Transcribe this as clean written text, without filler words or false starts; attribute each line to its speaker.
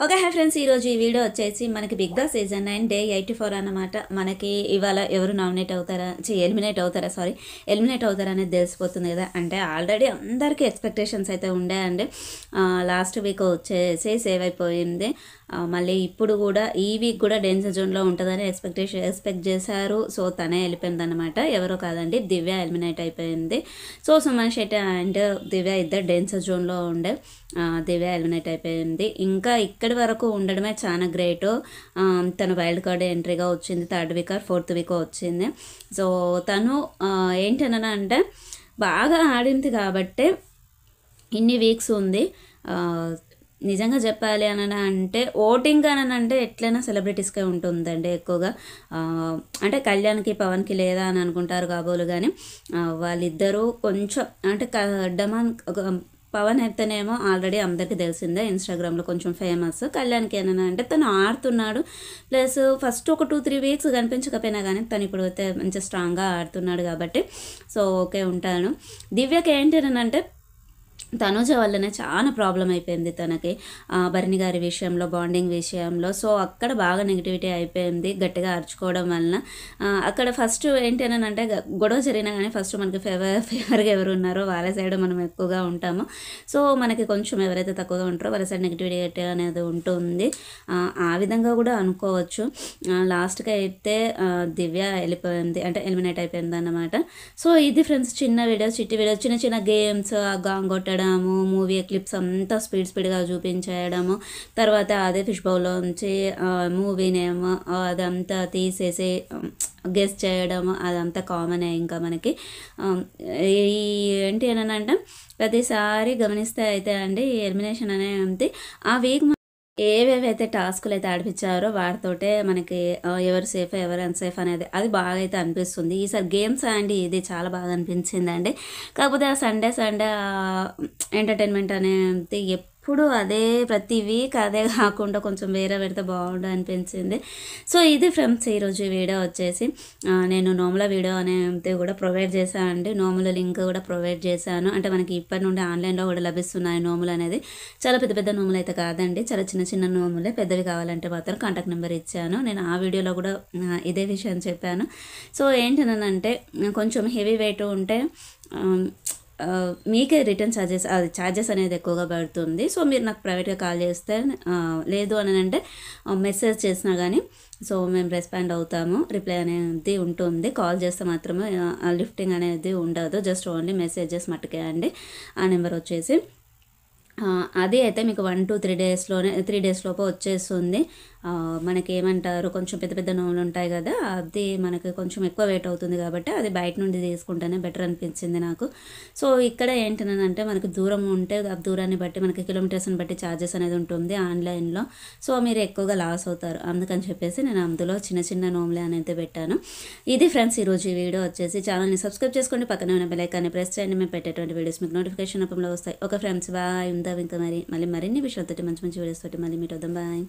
Speaker 1: Okay hi friends, ఈరోజు ఈ video వచ్చేసి మనకి బిగ్ బాస్ సీజన్ 9 డే 84 అన్నమాట. మనకి ఇవాళ ఎవరు నామినేట్ అవుతారా, ఎలిమినేట్ అవుతారా అనేది తెలిసిపోతుంది కదా. అంటే ఆల్రెడీ అందరికీ ఎక్స్పెక్టేషన్స్ అయితే ఉండే లాస్ట్ వీక్ వచ్చేసి సేవ్ అయిపోయింది. మళ్ళీ ఇప్పుడు కూడా ఈ వీక్ కూడా డేంజర్ జోన్లో ఉంటుందని ఎక్స్పెక్ట్ చేశారు. సో తనే వెళ్ళిపోయింది అనమాట. ఎవరో కాదండి, దివ్య ఎలిమినేట్ అయిపోయింది. సో సుమన్ శెట్టి అండ్ దివ్య ఇద్దరు డేంజర్ జోన్లో ఉండే. దివ్య ఎలిమినేట్ అయిపోయింది. ఇంకా ఇక్కడి వరకు ఉండడమే చాలా గ్రేట్. తను వైల్డ్ కార్డ్ ఎంట్రీగా వచ్చింది, 3rd week or 4th week వచ్చింది. సో తను ఏంటన్నా అంటే బాగా ఆడింది కాబట్టి ఇన్ని వీక్స్ ఉంది. నిజంగా చెప్పాలి అని అంటే ఓటింగ్ అని అంటే ఎట్లయినా సెలబ్రిటీస్కే ఉంటుందండి ఎక్కువగా. అంటే కళ్యాణ్కి పవన్కి లేదా అని అనుకుంటారు కాబోలు, కానీ వాళ్ళిద్దరూ కొంచెం అంటే పవన్ అయితేనేమో ఆల్రెడీ అందరికీ తెలిసిందే, ఇన్స్టాగ్రామ్లో కొంచెం ఫేమస్. కళ్యాణ్కి ఏమైనా అంటే తను ఆడుతున్నాడు, ప్లస్ ఫస్ట్ ఒక 2-3 వీక్స్ కనిపించకపోయినా కానీ తను ఇప్పుడు అయితే మంచి స్ట్రాంగ్గా ఆడుతున్నాడు కాబట్టి సో ఓకే ఉంటాను. దివ్యకి ఏంటి అంటే తనుజ వల్లనే చాలా ప్రాబ్లం అయిపోయింది తనకి, భరణి గారి విషయంలో, బాండింగ్ విషయంలో. సో అక్కడ బాగా నెగిటివిటీ అయిపోయింది గట్టిగా అరుచుకోవడం వలన. అక్కడ ఫస్ట్ ఏంటి అని అంటే గొడవ జరిగినా కానీ ఫస్ట్ మనకి ఫేవర్గా ఎవరు ఉన్నారో వాళ్ళ సైడ్ మనం ఎక్కువగా ఉంటాము. సో మనకి కొంచెం ఎవరైతే తక్కువగా ఉంటారో వాళ్ళ సైడ్ నెగిటివిటీ అనేది ఉంటుంది. ఆ విధంగా కూడా అనుకోవచ్చు. లాస్ట్కి అయితే దివ్య వెళ్ళిపోయింది, అంటే ఎలిమినేట్ అయిపోయింది అన్నమాట. సో ఇది ఫ్రెండ్స్ చిన్న వీడియో, చిన్న చిన్న గేమ్స్, గాంగ్ కొట్టడం, మూవీ క్లిప్స్ అంతా స్పీడ్గా చూపించేయడము, తర్వాత అదే ఫిష్ బౌల్లోంచి మూవీ నేమ్ అదంతా తీసేసి గెస్ చేయడము, అదంతా కామనే ఇంకా మనకి. ఏంటి అని అంటే ప్రతిసారి గమనిస్తే అయితే అండి ఎలిమినేషన్ అనేది ఆ వీక్ ఏవేవైతే టాస్కులు అయితే ఆడిపించారో వాటితోటే మనకి ఎవరు సేఫ్ ఎవరు అన్సేఫ్ అనేది అది బాగా అయితే అనిపిస్తుంది. ఈసారి గేమ్స్ అండి ఇది చాలా బాగా అనిపించిందండి. కాకపోతే ఆ సండే ఎంటర్టైన్మెంట్ అనేది ఎప్పుడు అదే, ప్రతి వీక్ అదే కాకుండా కొంచెం వేరే పెడితే బాగుండు అనిపించింది. సో ఇది ఫ్రెండ్స్ ఈరోజు వీడియో వచ్చేసి నేను నోముల వీడియో అనేది కూడా ప్రొవైడ్ చేశాను అండి. నోముల లింక్ కూడా ప్రొవైడ్ చేశాను. అంటే మనకి ఇప్పటి నుండి ఆన్లైన్లో కూడా లభిస్తున్నాయి నోములు అనేది. చాలా పెద్ద నోములు అయితే కాదండి, చాలా చిన్న నోములే. పెద్దవి కావాలంటే మాత్రం కాంటాక్ట్ నెంబర్ ఇచ్చాను. నేను ఆ వీడియోలో కూడా ఇదే విషయం చెప్పాను. సో ఏంటనంటే కొంచెం హెవీ వెయిట్ ఉంటే మీకే రిటర్న్ ఛార్జెస్ అనేది ఎక్కువగా పడుతుంది. సో మీరు నాకు ప్రైవేట్గా కాల్ చేస్తే, లేదు అని అంటే మెసేజ్ చేసినా కానీ సో మేము రెస్పాండ్ అవుతాము, రిప్లై అనేది ఉంటుంది. కాల్ చేస్తే మాత్రమే లిఫ్టింగ్ అనేది ఉండదు, జస్ట్ ఓన్లీ మెసేజెస్ మట్టుకే అండి. ఆ నెంబర్ వచ్చేసి అది అయితే మీకు 1 to 3 days లోపు వచ్చేస్తుంది. మనకి ఏమంటారు, కొంచెం పెద్ద నోములు ఉంటాయి కదా, అది మనకి కొంచెం ఎక్కువ వెయిట్ అవుతుంది కాబట్టి అది బయట నుండి తీసుకుంటేనే బెటర్ అనిపించింది నాకు. సో ఇక్కడ ఏంటనంటే మనకి దూరం ఉంటే ఆ దూరాన్ని బట్టి మనకి కిలోమీటర్స్ని బట్టి ఛార్జెస్ అనేది ఉంటుంది ఆన్లైన్లో. సో మీరు ఎక్కువగా లాస్ అవుతారు, అందుకని చెప్పేసి నేను అందులో చిన్న నోములే అనేది పెట్టాను. ఇది ఫ్రెండ్స్ ఈరోజు ఈ వీడియో వచ్చేసి. ఛానల్ని సబ్స్క్రైబ్ చేసుకోండి, పక్కనే ఉన్న బెల్ ఐకాన్ని ప్రెస్ చేయండి, మేము పెట్టేటువంటి వీడియోస్ మీకు నోటిఫికేషన్ రూపంలో వస్తాయి. Okay friends, bye. మళ్ళీ మరిన్ని విషయాలతో మంచి వీడియోస్ తోటి మళ్ళీ మీట్ అవుదాం. బాయ్.